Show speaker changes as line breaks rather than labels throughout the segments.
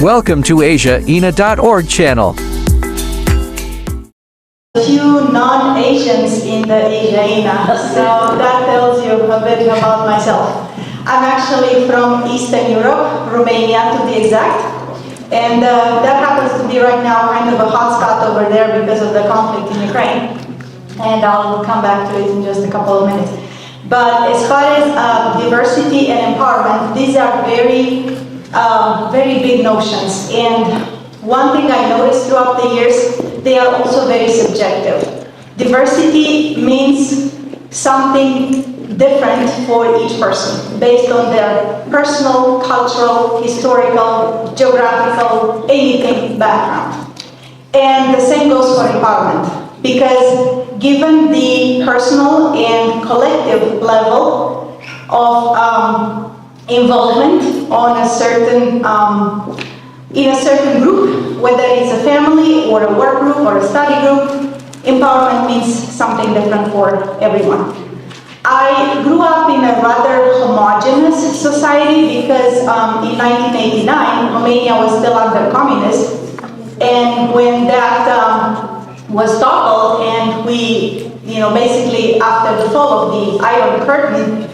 Welcome to ASIAINA.org channel.
Few non-Asians in the ASIAINA, so that tells you a bit about myself. I'm actually from Eastern Europe, Romania to be exact, and that happens to be right now kind of a hotspot over there because of the conflict in Ukraine, and I'll come back to it in just a couple of minutes. But as far as diversity and empowerment, these are very big notions, and one thing I noticed throughout the years, they are also very subjective. Diversity means something different for each person based on their personal, cultural, historical, geographical, anything background. And the same goes for empowerment, because given the personal and collective level of involvement on a certain in a certain group, whether it's a family or a work group or a study group, empowerment means something different for everyone. I grew up in a rather homogeneous society because in 1989, Romania was still under communist, and when that was toppled and we, basically after the fall of the Iron Curtain,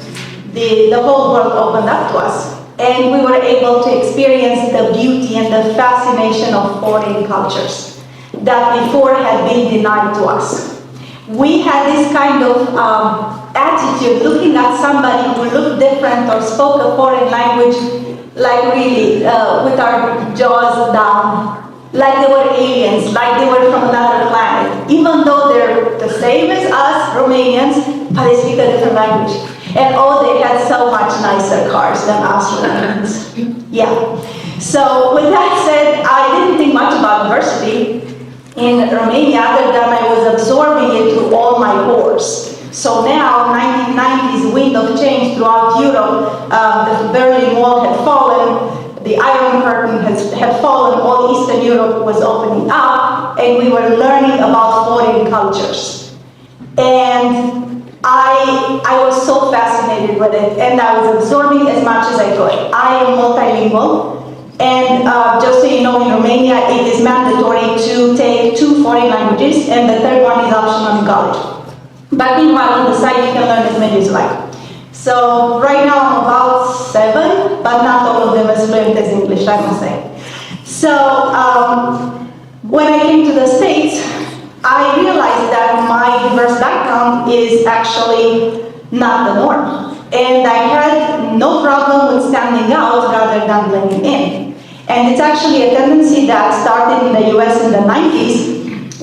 the whole world opened up to us. And we were able to experience the beauty and the fascination of foreign cultures that before had been denied to us. We had this kind of attitude looking at somebody who looked different or spoke a foreign language, like really with our jaws down, like they were aliens, like they were from another planet, even though they're the same as us, Romanians, but they speak a different language. And they had so much nicer cars than us Romanians. Yeah. So with that said, I didn't think much about diversity in Romania other than I was absorbing it through all my pores. So now, 1990s wind of change throughout Europe, the Berlin Wall had fallen, the Iron Curtain had fallen, all Eastern Europe was opening up, and we were learning about foreign cultures. And I was so fascinated with it, and I was absorbing as much as I could. I am multilingual, and just so you know, in Romania it is mandatory to take 2 foreign languages, and the third one is optional in college. But meanwhile, on the side you can learn as many as you like. So right now I'm about 7, but not all of them as fluent as English, I must say. So when I came to the States, I realized that my diverse background is actually not the norm. And I had no problem with standing out rather than blending in. And it's actually a tendency that started in the US in the 90s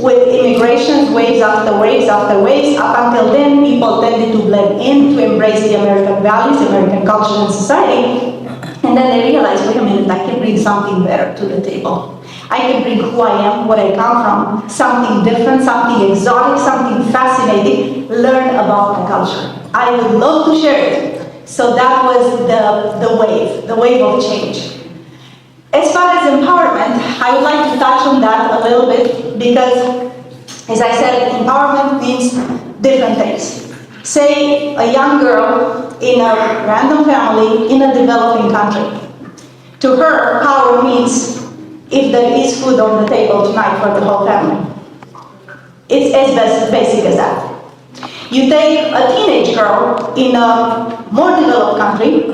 with immigration, waves after waves after waves. Up until then, people tended to blend in, to embrace the American values, American culture and society. And then they realized, wait a minute, I can bring something better to the table. I can bring who I am, where I come from, something different, something exotic, something fascinating, learn about my culture. I would love to share it. So that was the wave of change. As far as empowerment, I would like to touch on that a little bit because, as I said, empowerment means different things. Say a young girl in a random family in a developing country. To her, power means if there is food on the table tonight for the whole family. It's as basic as that. You take a teenage girl in a more developed country,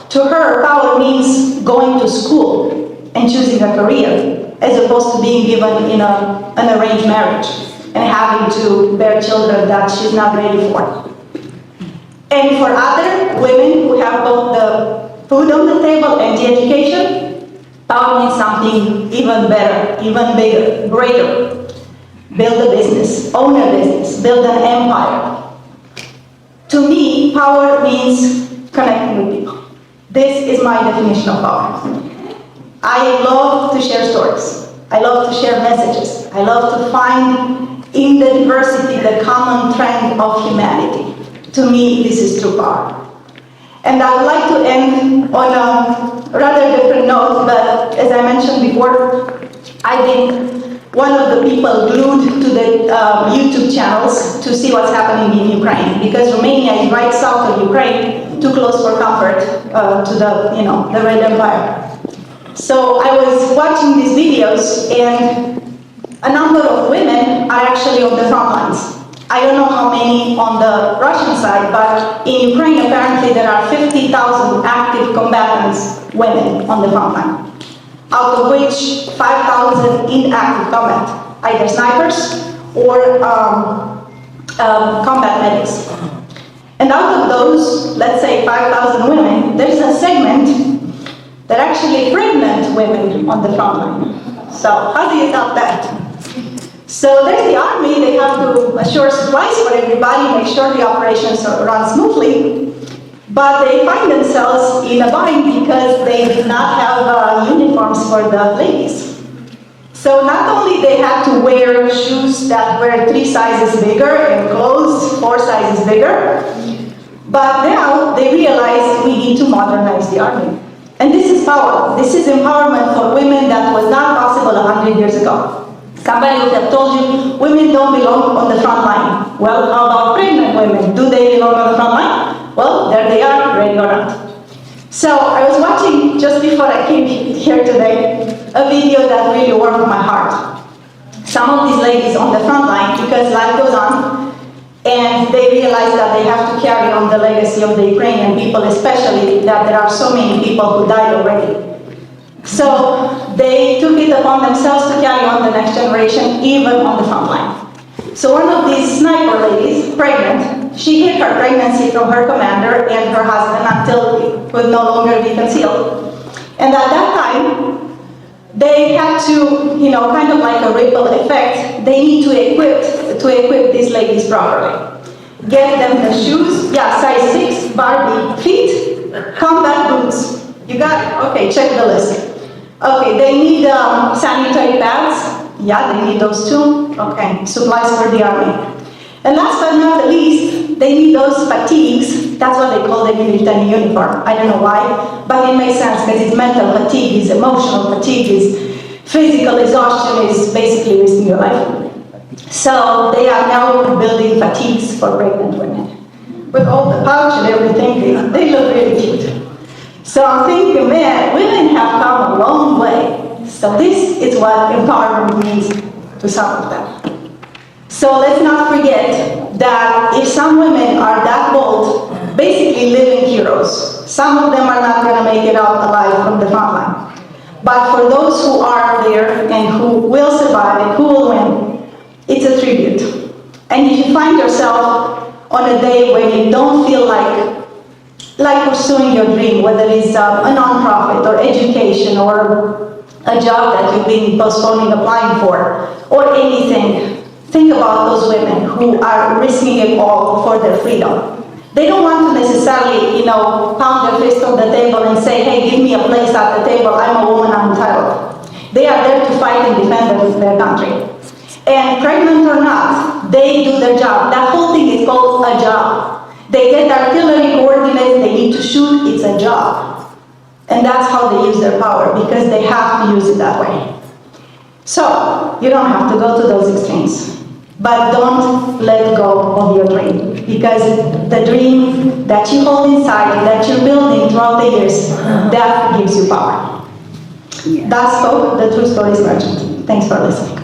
to her, power means going to school and choosing a career, as opposed to being given in an arranged marriage and having to bear children that she's not ready for. And for other women who have both the food on the table and the education, power means something even better, even bigger, greater. Build a business, own a business, build an empire. To me, power means connecting with people. This is my definition of power. I love to share stories. I love to share messages. I love to find in the diversity the common trend of humanity. To me, this is true power. And I would like to end on a rather different note, but as I mentioned before, I've been one of the people glued to the YouTube channels to see what's happening in Ukraine, because Romania is right south of Ukraine, too close for comfort to the Red Empire. So I was watching these videos, and a number of women are actually on the front lines. I don't know how many on the Russian side, but in Ukraine apparently there are 50,000 active combatants, women, on the front line, out of which 5,000 in active combat, either snipers or combat medics. And out of those, let's say 5,000 women, there's a segment that actually pregnant women on the front line. So how do you tell that? So there's the army, they have to assure supplies for everybody, make sure the operations run smoothly, but they find themselves in a bind because they did not have uniforms for the ladies. So not only they had to wear shoes that were 3 sizes bigger and clothes 4 sizes bigger, but now they realized we need to modernize the army. And this is power. This is empowerment for women that was not possible 100 years ago. Somebody would have told you, women don't belong on the front line. Well, how about pregnant women? Do they belong on the front line? Well, there they are, ready or not. So I was watching, just before I came here today, a video that really warmed my heart. Some of these ladies on the front line, because life goes on, and they realize that they have to carry on the legacy of the Ukrainian people, especially that there are so many people who died already. So they took it upon themselves to carry on the next generation, even on the front line. So one of these sniper ladies, pregnant, she hid her pregnancy from her commander and her husband until it could no longer be concealed. And at that time, they had to, kind of like a ripple effect, they need to equip these ladies properly. Get them the shoes, size 6, Barbie feet, combat boots. You got it? Okay, check the list. Okay, they need sanitary pads. Yeah, they need those too. Okay, supplies for the army. And last but not the least, they need those fatigues. That's what they call the military uniform. I don't know why, but it makes sense because it's mental fatigue, it's emotional fatigue, it's physical exhaustion, is basically risking your life. So they are now building fatigues for pregnant women. With all the pouch and everything, they look really cute. So I'm thinking, man, women have come a long way. So this is what empowerment means to some of them. So let's not forget that if some women are that bold, basically living heroes, some of them are not going to make it out alive from the front line. But for those who are there and who will survive and who will win, it's a tribute. And if you find yourself on a day where you don't feel like pursuing your dream, whether it's a nonprofit or education or a job that you've been postponing applying for, or anything, think about those women who are risking it all for their freedom. They don't want to necessarily, pound their fist on the table and say, hey, give me a place at the table, I'm a woman, I'm entitled. They are there to fight and defend their country. And pregnant or not, they do their job. That whole thing is called a job. They get artillery coordinates, they need to shoot, it's a job. And that's how they use their power, because they have to use it that way. So, you don't have to go to those extremes. But don't let go of your dream, because the dream that you hold inside, that you're building throughout the years, that gives you power. That's the True Stories Merchant. Thanks for listening.